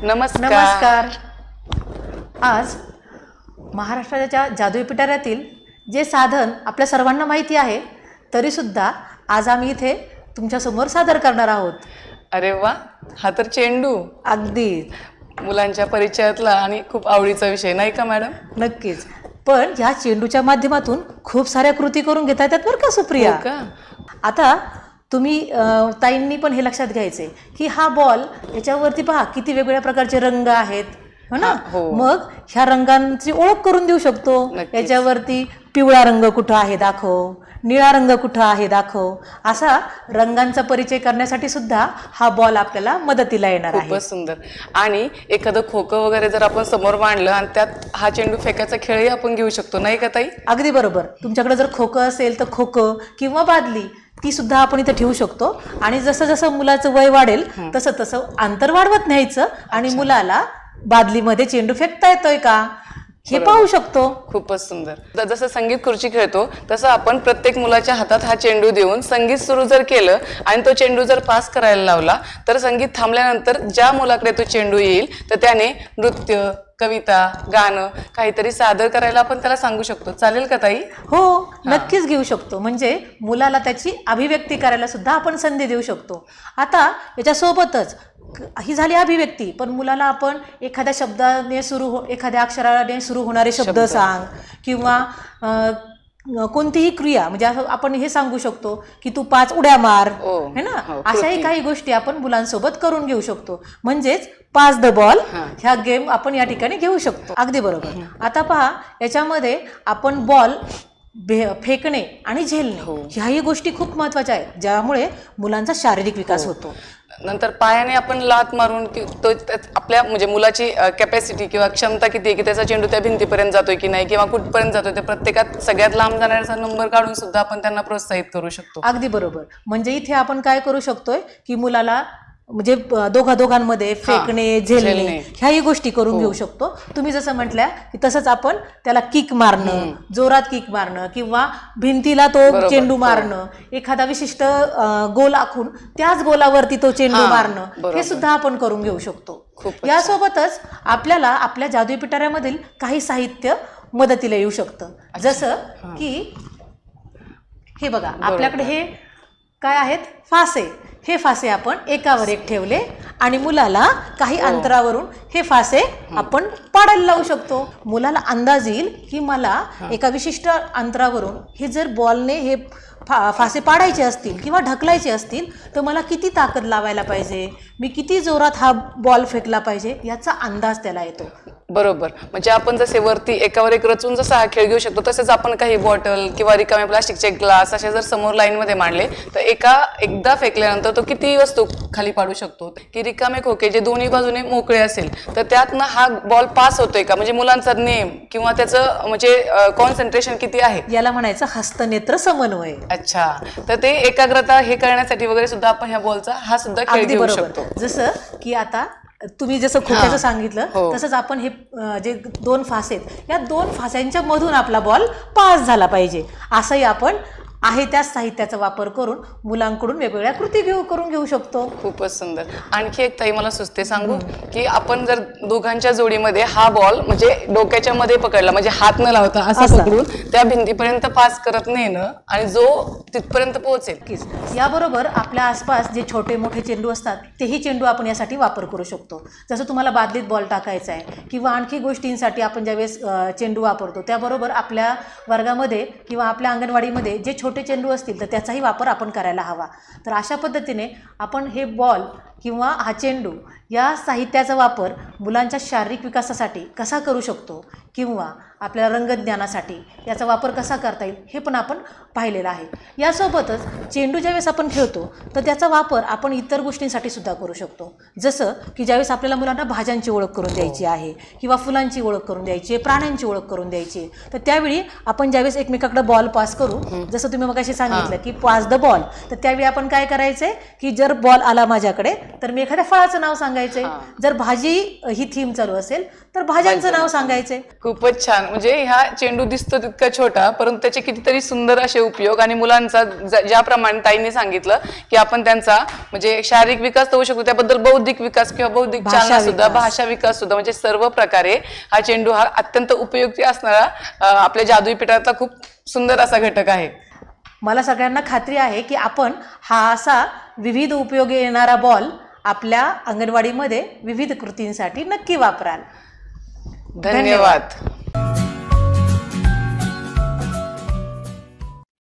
नमस्कार. नमस्कार. आज महाराष्ट्राच्या जादुई पिटाऱ्यातील जे साधन आपल्या सर्वांना माहिती आहे, तरीसुद्धा आज आम्ही इथे तुमच्यासमोर सादर करणार आहोत. अरे वा, हा तर चेंडू अगदी मुलांच्या परिचयातला आणि खूप आवडीचा विषय नाही का मॅडम? नक्कीच. पण या चेंडूच्या माध्यमातून खूप साऱ्या कृती करून घेता येतात बरं का सुप्रिया. हो का? आता तुम्ही ताईंनी पण हे लक्षात घ्यायचे की हा बॉल याच्यावरती पहा किती वेगवेगळ्या प्रकारचे रंग आहेत, हो ना. हो. मग ह्या रंगांची ओळख करून देऊ शकतो. नक्कीच. याच्यावरती पिवळा रंग कुठं आहे दाखव, निळा रंग कुठं आहे दाखव, असा रंगांचा परिचय करण्यासाठी सुद्धा हा बॉल आपल्याला मदतीला येणार आहे. खूपच सुंदर. आणि एखादं खोकं वगैरे जर आपण समोर मांडलं आणि त्यात हा चेंडू फेकायचा खेळही आपण घेऊ शकतो, नाही का ताई? अगदी बरोबर. तुमच्याकडे जर खोकं असेल तर खोकं किंवा बादली ती सुद्धा आपण इथे ठेवू शकतो. आणि जसं जसं मुलाचं वय वाढेल तसं तसं अंतर वाढवत न्यायचं आणि मुलाला बादलीमध्ये चेंडू फेकता येतोय का हे पाहू शकतो. खूपच सुंदर. जसं संगीत खुर्ची खेळतो तसं आपण प्रत्येक मुलाच्या हातात हा चेंडू देऊन संगीत सुरू जर केलं आणि तो चेंडू जर पास करायला लावला तर संगीत थांबल्यानंतर ज्या मुलाकडे तो चेंडू येईल तर त्याने नृत्य, कविता, गाणं काहीतरी सादर करायला आपण त्याला सांगू शकतो. चालेल का ताई? हो, नक्कीच घेऊ शकतो. म्हणजे मुलाला त्याची अभिव्यक्ती करायला सुद्धा आपण संधी देऊ शकतो. आता याच्यासोबतच ही झाली अभिव्यक्ती, पण मुलाला आपण एखाद्या शब्दाने एखाद्या अक्षराने सुरू होणारे शब्द सांग किंवा कोणतीही क्रिया, म्हणजे आपण हे सांगू शकतो की तू 5 उड्या मार, है ना. अशाही काही गोष्टी आपण मुलांसोबत करून घेऊ शकतो. म्हणजेच पास द बॉल ह्या गेम आपण या ठिकाणी घेऊ शकतो. अगदी बरोबर. आता पहा, याच्यामध्ये आपण बॉल फेकणे आणि झेलणे ह्याही गोष्टी खूप महत्वाच्या आहेत, ज्यामुळे मुलांचा शारीरिक विकास होतो. नंतर पायाने आपण लात मारून तो आपल्या म्हणजे मुलाची कॅपॅसिटी किंवा क्षमता किती आहे की त्याचा चेंडू त्या भिंतीपर्यंत जातोय की नाही किंवा कुठपर्यंत जातोय ते प्रत्येकात सगळ्यात लांब जाणाऱ्याचा नंबर काढून सुद्धा आपण त्यांना प्रोत्साहित करू शकतो. अगदी बरोबर. म्हणजे इथे आपण काय करू शकतोय की मुलाला म्हणजे दोघांमध्ये फेकणे, झेलणे ह्याही गोष्टी करून घेऊ शकतो. तुम्ही जसं म्हटल्या की तसंच आपण त्याला किक मारणं, जोरात किक मारणं किंवा भिंतीला तो चेंडू मारणं, एखादा विशिष्ट गोल आखून त्याच गोलावरती तो चेंडू मारणं, हे सुद्धा आपण करून घेऊ शकतो. यासोबतच आपल्याला आपल्या जादुई पिटाऱ्यामधील काही साहित्य मदतीला येऊ शकतं. जसं की हे बघा, आपल्याकडे हे काय आहेत, फासे. हे फासे आपण एकावर एक ठेवले आणि मुलाला काही अंतरावरून हे फासे आपण पाडायला लावू शकतो. मुलाला अंदाज येईल की मला एका विशिष्ट अंतरावरून हे जर बॉलने हे फासे पाडायचे असतील किंवा ढकलायचे असतील तर मला किती ताकद लावायला पाहिजे, मी किती जोरात हा बॉल फेकला पाहिजे, याचा अंदाज त्याला येतो. बरोबर. म्हणजे आपण जसे वरती एकावर एक रचून जसा हा खेळ घेऊ शकतो तसेच आपण काही बॉटल किंवा रिकामे प्लास्टिकचे ग्लास असे जर समोर लाईन मध्ये मांडले तर एकदा फेकल्यानंतर तो किती वस्तू खाली पाडू शकतो. की रिकामे खोके जे दोन्ही बाजूने मोकळे असेल तर त्यातनं हा बॉल पास होतोय का, म्हणजे मुलांचा नेम किंवा त्याचं म्हणजे कॉन्सन्ट्रेशन किती आहे याला म्हणायचं हस्तनेत्र समन्वय. अच्छा. तर ते एकाग्रता हे करण्यासाठी वगैरे सुद्धा आपण ह्या बॉलचा हा सुद्धा खेळ घेऊ शकतो. जसं की आता तुम्ही जसं खोक्याचं सांगितलं तसंच आपण हे जे 2 फासे आहेत या 2 फास्यांच्या मधून आपला बॉल पास झाला पाहिजे, असंही आपण आहे त्याच साहित्याचा वापर करून मुलांकडून वेगवेगळ्या कृती करून घेऊ शकतो. खूपच सुंदर. आणखी एक ताई मला सुचते सांगू की आपण जर दोघांच्या जोडीमध्ये हा बॉल म्हणजे डोक्याच्या मध्ये पकडला, म्हणजे हात न लावता असं पकडून त्या भिंतीपर्यंत पास करत नेणं आणि जो तिथपर्यंत पोहोचेल. याबरोबर आपल्या आसपास जे छोटे मोठे चेंडू असतात तेही चेंडू आपण यासाठी वापर करू शकतो. जसं तुम्हाला बादलीत बॉल टाकायचा आहे किंवा आणखी गोष्टींसाठी आपण ज्यावेळेस चेंडू वापरतो त्याबरोबर आपल्या वर्गामध्ये किंवा आपल्या अंगणवाडीमध्ये जे छोटे चेंडू असतील तर त्याचाही वापर आपण करायला हवा. तर अशा पद्धतीने आपण हे बॉल किंवा हा चेंडू या साहित्याचा वापर मुलांच्या शारीरिक विकासासाठी कसा करू शकतो किंवा आपल्या रंगज्ञानासाठी याचा वापर कसा करता येईल हे पण आपण पाहिलेलं आहे. यासोबतच चेंडू ज्यावेळेस आपण खेळतो तर त्याचा वापर आपण इतर गोष्टींसाठी सुद्धा करू शकतो. जसं की ज्यावेळेस आपल्याला मुलांना भाज्यांची ओळख करून द्यायची आहे किंवा फुलांची ओळख करून द्यायची आहे, प्राण्यांची ओळख करून द्यायची आहे, तर त्यावेळी आपण ज्यावेळेस एकमेकाकडे बॉल पास करू, जसं तुम्ही मगाशी सांगितलं की पास द बॉल, तर त्यावेळी आपण काय करायचंय की जर बॉल आला माझ्याकडे तर मी एखाद्या फळाचं नाव सांगायचंय. जर भाजी ही थीम चालू असेल तर भाज्यांचं नाव सांगायचंय. खूपच छान. म्हणजे हा चेंडू दिसतो तितका छोटा, परंतु त्याचे कितीतरी सुंदर असे उपयोग आणि मुलांचा ज्याप्रमाणे ताईंनी सांगितलं की आपण त्यांचा म्हणजे शारीरिक विकास होऊ शकतो, त्याबद्दल बौद्धिक विकास किंवा बौद्धिक चालना सुद्धा, भाषा विकास सुद्धा, म्हणजे सर्व प्रकारे हा चेंडू हा अत्यंत उपयुक्ती असणारा आपल्या जादुई पिठातला खूप सुंदर असा घटक आहे. मला सगळ्यांना खात्री आहे की आपण हा असा विविध उपयोगी येणारा बॉल आपल्या अंगणवाडीमध्ये विविध कृतींसाठी नक्की वापराल. धन्यवाद.